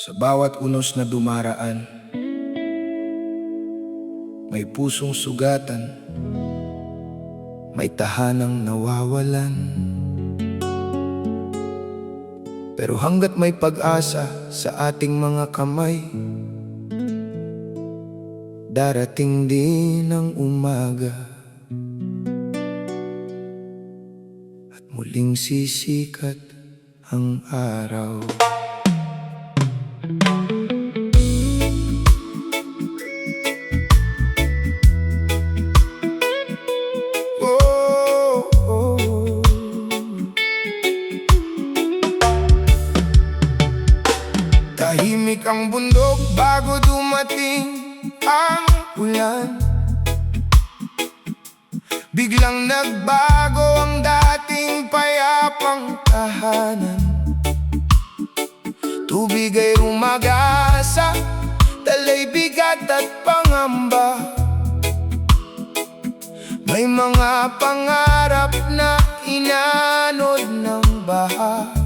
Sa bawat unos na dumaraan, may pusong sugatan, may tahanang nawawalan. Pero hanggat may pag-asa sa ating mga kamay, darating din ang umaga at muling sisikat ang araw. Tahimik ang bundok bago dumating ang ulan. Biglang nagbago ang dating payapang tahanan. Tubig ay rumagasa, dalay bigat at pangamba. May mga pangarap na inanod ng baha.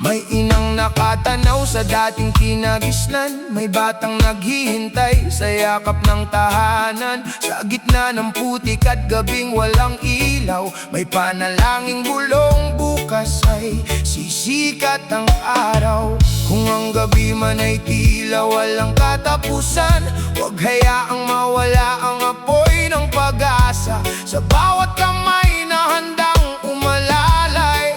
May inang nakatanaw sa dating kinagisnan. May batang naghihintay sa yakap ng tahanan. Sa gitna ng putik at gabing walang ilaw, may panalangin bulong bukas ay sisikat ang araw. Kung ang gabi man ay tila walang katapusan, huwag hayaang mawala ang apoy ng pag-asa. Sa bawat kamay na handang umalalay,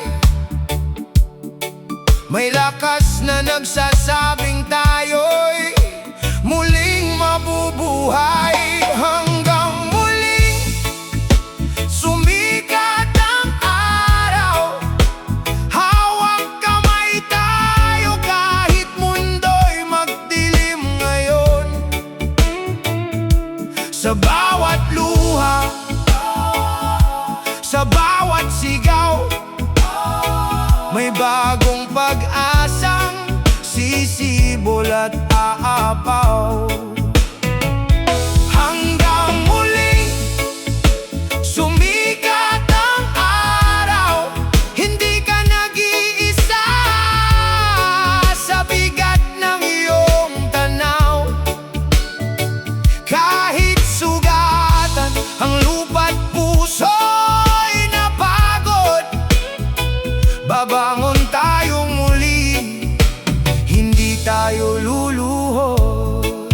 may lakas na nagsasabing tayo'y muling mabubuhay. Hanggang muling sumikat ang araw, hawak kamay tayo kahit mundo'y magdilim ngayon. Sa bawat luha, sa bawat sigaw, may bagong pag-asang sisibol at aapaw. Hanggang muling sumikat ang araw, hindi ka nag-iisa sa bigat ng iyong tanaw. Kahit sugatan ang lupa't puso'y napagod, babangon tayong muli, hindi tayo luluhod.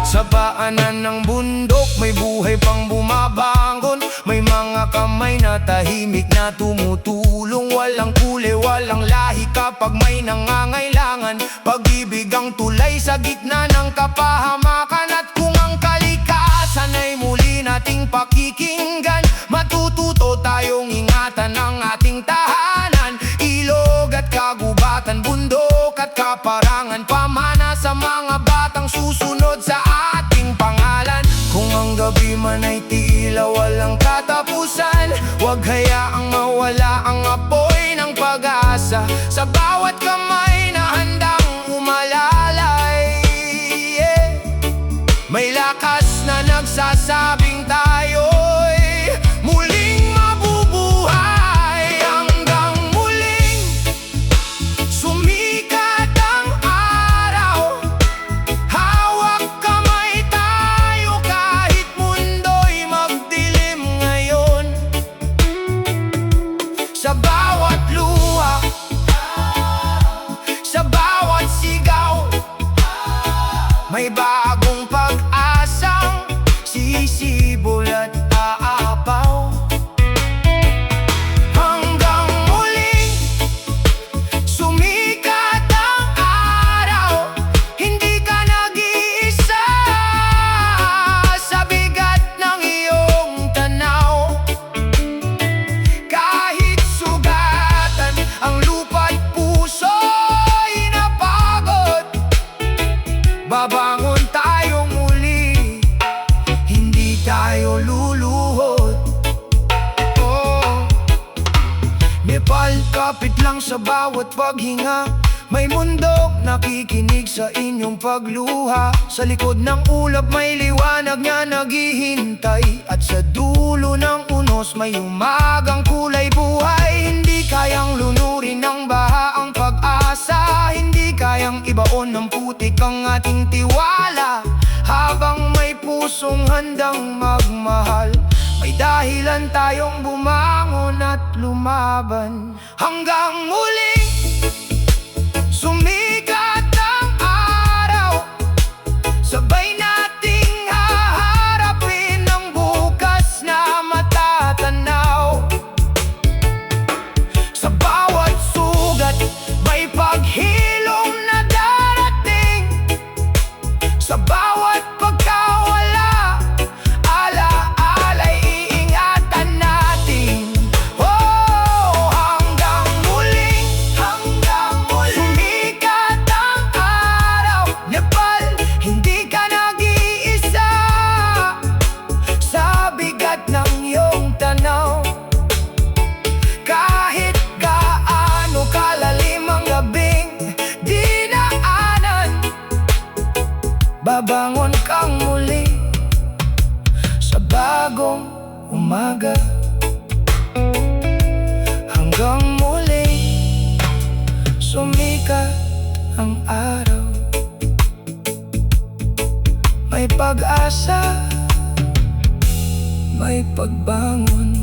Sa paanan ng bundok may buhay pang bumabangon. May mga kamay na tahimik na tumutulong. Walang kulay, walang lahi kapag may nangangailangan. Pag-ibig ang tulay sa gitna ng kapahamakan. At kung ang kalikasan ay muli nating pakikinggan, matututo tayong ingatan ang ating tahanan. Ilog at kagubatan, bundok at kaparangan, pamana sa mga batang susunod sa ating pangalan. Kung ang gabi man ay tila walang katapusan, huwag hayaang mawala ang apoy ng pag-asa. Sa bawat kamay na handang umalalay, may lakas na nagsasabing tayo'y muling mabubuhay. Hanggang muling sumikat ang araw, hawak kamay tayo kahit mundo'y magdilim ngayon. Sa bawat luha, sa bawat sigaw, may bagong pag-asang sisibol at aapaw. Hanggang muling sumikat ang araw, hindi ka nag-iisa sa bigat ng iyong tanaw. Kahit sugatan ang lupa't puso'y napagod, babangon tayong muli, hindi tayo luluhod. Oh, Nepal, kapit lang sa bawat paghinga. May mundok nakikinig sa inyong pagluha. Sa likod ng ulap may liwanag niya naghihintay. At sa dulo ng unos may umagang kulay buhay. Hindi kayang lunurin ng baha ang pag-asa. ng putik ang ating tiwala. Habang may pusong handang magmahal, may dahilan tayong bumangon at lumaban. Hanggang muling sumikat ang araw, sabay nating haharapin ang bukas na matatanaw. Sa bawat sugat may paghilom na darating, sa bawat pagkawala, ala-alay iingatan natin. Oh, hanggang muling sumikat ang araw. Nepal, hindi ka nag-iisa sa bigat ng iyong tanaw. Kahit gaano kalalim ang gabing dinaanan, babangon kang muli sa bagong umaga. Hanggang muli sumikat ang araw, may pag-asa, may pagbangon.